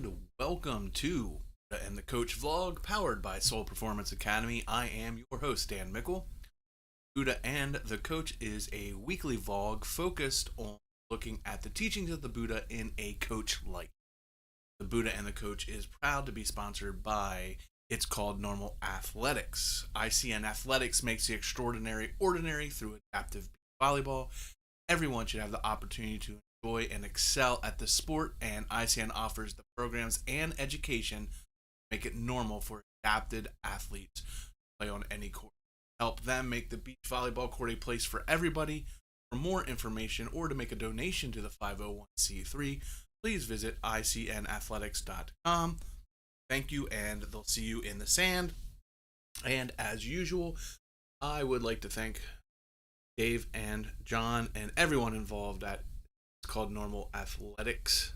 and welcome to and the Coach Vlog powered by Soul Performance Academy. I am your host, Dan Mickle. Buddha and the Coach is a weekly vlog focused on looking at the teachings of the Buddha in a coach light. The Buddha and the Coach is proud to be sponsored by It's Called Normal Athletics. ICN Athletics makes the extraordinary ordinary through adaptive volleyball. Everyone should have the opportunity to enjoy and excel at the sport, and ICN offers the programs and education to make it normal for adapted athletes to play on any court. Help them make the beach volleyball court a place for everybody. For more information or to make a donation to the 501c3, please visit icnathletics.com. Thank you, and they'll see you in the sand. And as usual, I would like to thank Dave and John and everyone involved at It's Called Normal Athletics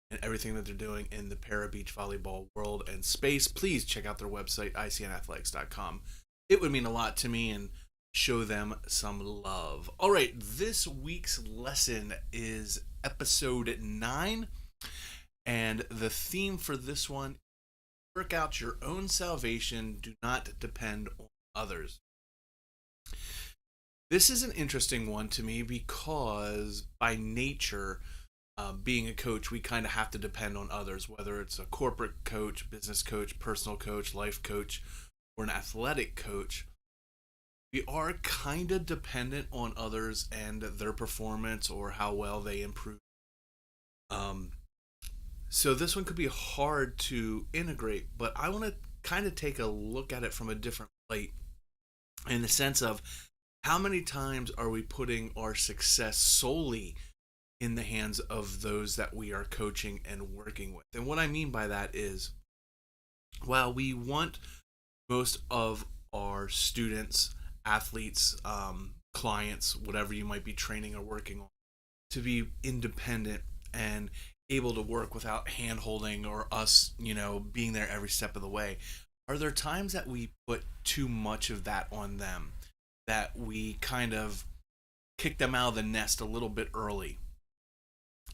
and everything that they're doing in the para beach volleyball world and space. Please check out their website, icnathletics.com. It would mean a lot to me and show them some love. All right, this week's lesson is episode 9, and the theme for this one: work out your own salvation, do not depend on others. This is an interesting one to me because by nature, being a coach, we kind of have to depend on others, whether it's a corporate coach, business coach, personal coach, life coach, or an athletic coach. We are kind of dependent on others and their performance or how well they improve. So this one could be hard to integrate, but I want to kind of take a look at it from a different light, in the sense of how many times are we putting our success solely in the hands of those that we are coaching and working with? And what I mean by that is, while we want most of our students, athletes, clients, whatever you might be training or working on, to be independent and able to work without hand holding or us, being there every step of the way, are there times that we put too much of that on them, that we kind of kick them out of the nest a little bit early?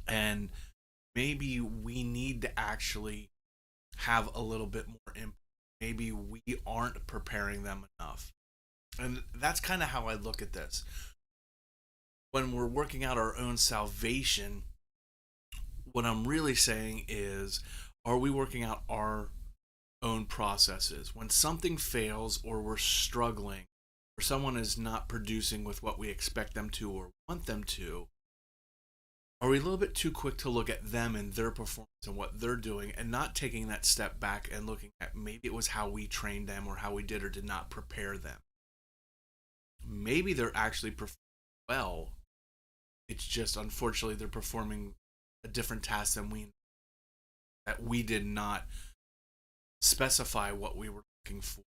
And maybe we need to actually have a little bit more input. Maybe we aren't preparing them enough. And that's kind of how I look at this. When we're working out our own salvation, what I'm really saying is, are we working out our own processes? When something fails or we're struggling, or someone is not producing with what we expect them to or want them to, are we a little bit too quick to look at them and their performance and what they're doing, and not taking that step back and looking at maybe it was how we trained them or how we did or did not prepare them? Maybe they're actually performing well. It's just, unfortunately, they're performing a different task than that we did not specify what we were looking for.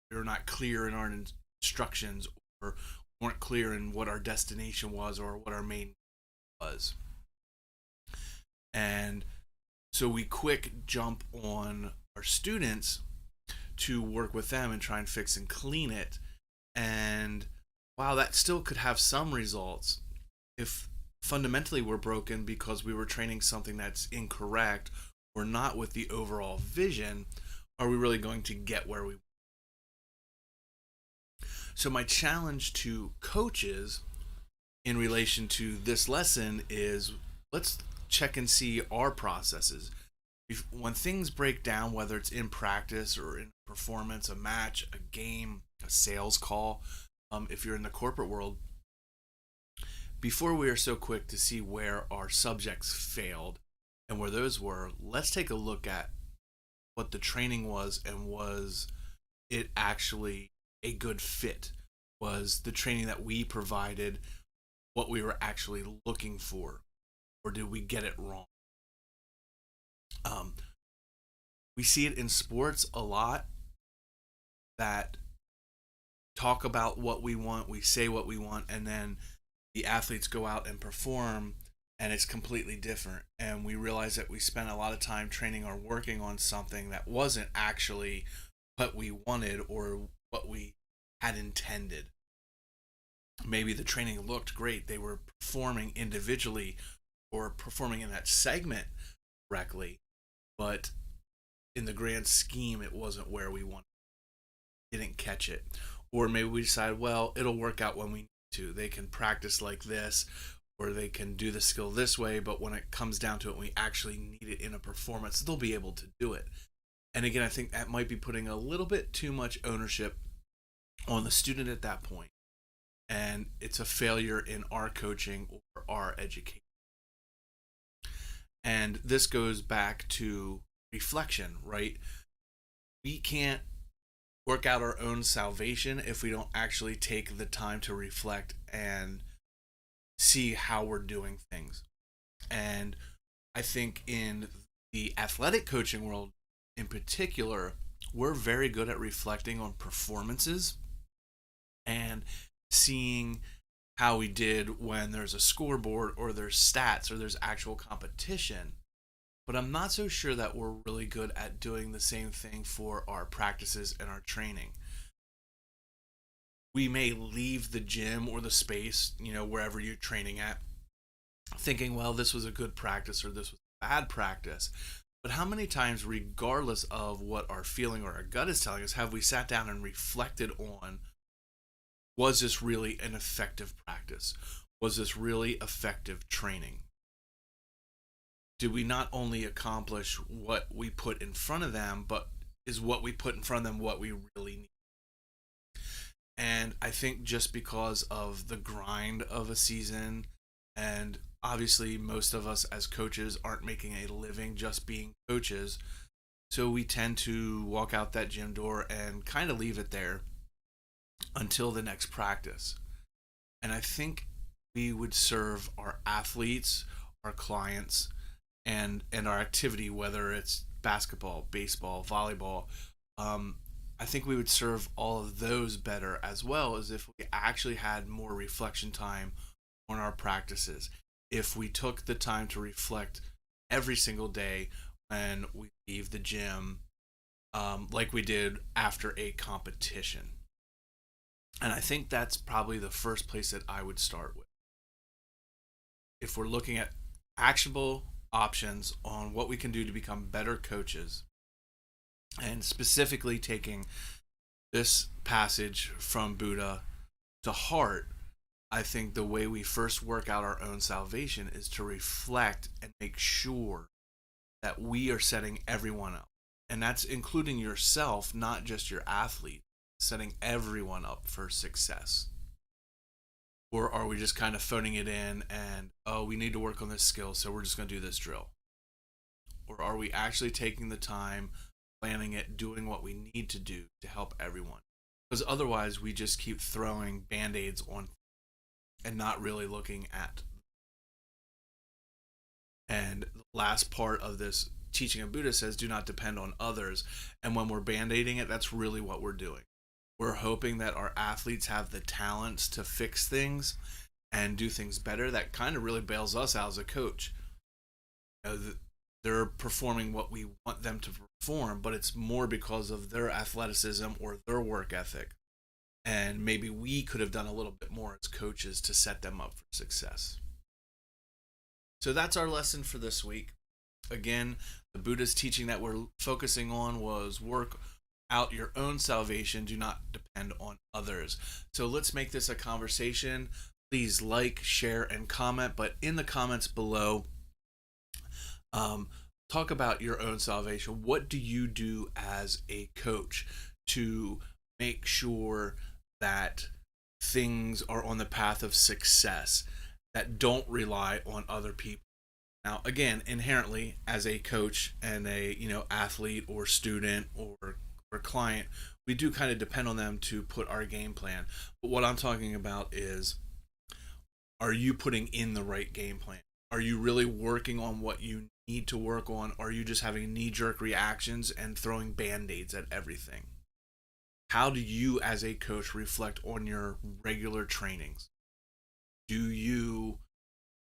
We were not clear in our instructions, or weren't clear in what our destination was or what our main was. And so we quick jump on our students to work with them and try and fix and clean it. And while that still could have some results, if fundamentally we're broken because we were training something that's incorrect or not with the overall vision, are we really going to get where we want? So my challenge to coaches in relation to this lesson is, let's check and see our processes. When things break down, whether it's in practice or in performance, a match, a game, a sales call, if you're in the corporate world, before we are so quick to see where our subjects failed and where those were, let's take a look at what the training was, and was it actually a good fit? Was the training that we provided what we were actually looking for, or did we get it wrong? We see it in sports a lot, that talk about what we want, we say what we want, and then the athletes go out and perform and it's completely different. And we realize that we spent a lot of time training or working on something that wasn't actually what we wanted or what we had intended. Maybe the training looked great, they were performing individually or performing in that segment correctly, but in the grand scheme, it wasn't where we wanted. Didn't catch it. Or maybe we decide, well, it'll work out when we need to. They can practice like this, or they can do the skill this way, but when it comes down to it, we actually need it in a performance, they'll be able to do it. And again, I think that might be putting a little bit too much ownership on the student at that point. And it's a failure in our coaching or our education. And this goes back to reflection, right? We can't work out our own salvation if we don't actually take the time to reflect and see how we're doing things. And I think in the athletic coaching world in particular, we're very good at reflecting on performances and seeing how we did when there's a scoreboard or there's stats or there's actual competition. But I'm not so sure that we're really good at doing the same thing for our practices and our training. We may leave the gym or the space, wherever you're training at, thinking, well, this was a good practice or this was a bad practice. But how many times, regardless of what our feeling or our gut is telling us, have we sat down and reflected on, was this really an effective practice? Was this really effective training? Did we not only accomplish what we put in front of them, but is what we put in front of them what we really need? And I think just because of the grind of a season, and obviously most of us as coaches aren't making a living just being coaches, so we tend to walk out that gym door and kind of leave it there until the next practice. And I think we would serve our athletes, our clients, and our activity, whether it's basketball, baseball, volleyball, I think we would serve all of those better, as well as if we actually had more reflection time on our practices. If we took the time to reflect every single day when we leave the gym, like we did after a competition. And I think that's probably the first place that I would start with. If we're looking at actionable options on what we can do to become better coaches, and specifically taking this passage from Buddha to heart, I think the way we first work out our own salvation is to reflect and make sure that we are setting everyone up. And that's including yourself, not just your athlete, setting everyone up for success. Or are we just kind of phoning it in and, oh, we need to work on this skill, so we're just going to do this drill? Or are we actually taking the time, planning it, doing what we need to do to help everyone? Because otherwise, we just keep throwing Band-Aids on and not really looking at. And the last part of this teaching of Buddha says, do not depend on others. And when we're Band-Aiding it, that's really what we're doing. We're hoping that our athletes have the talents to fix things and do things better. That kind of really bails us out as a coach. They're performing what we want them to perform, but it's more because of their athleticism or their work ethic. And maybe we could have done a little bit more as coaches to set them up for success. So that's our lesson for this week. Again, the Buddha's teaching that we're focusing on was work out your own salvation. Do not depend on others. So let's make this a conversation. Please like, share, and comment. But in the comments below, talk about your own salvation. What do you do as a coach to make sure that things are on the path of success, that don't rely on other people? Now, again, inherently, as a coach and a athlete or student or client, we do kind of depend on them to put our game plan. But what I'm talking about is, are you putting in the right game plan? Are you really working on what you need to work on? Or are you just having knee-jerk reactions and throwing Band-Aids at everything? How do you as a coach reflect on your regular trainings? Do you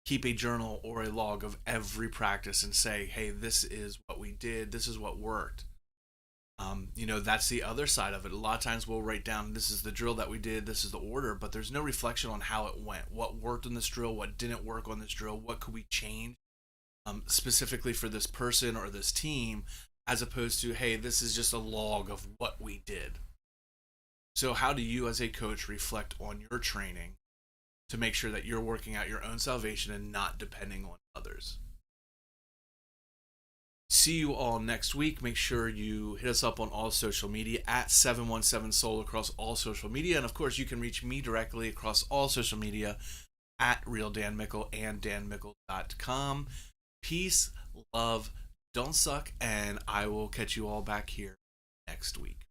keep a journal or a log of every practice and say, hey, this is what we did, this is what worked? That's the other side of it. A lot of times we'll write down, this is the drill that we did, this is the order, but there's no reflection on how it went. What worked on this drill, what didn't work on this drill, what could we change? specifically for this person or this team, as opposed to, hey, this is just a log of what we did. So, how do you as a coach reflect on your training to make sure that you're working out your own salvation and not depending on others? See you all next week. Make sure you hit us up on all social media at 717 Soul across all social media. And of course, you can reach me directly across all social media at Real Dan Mickle and danmickle.com. Peace, love, don't suck, and I will catch you all back here next week.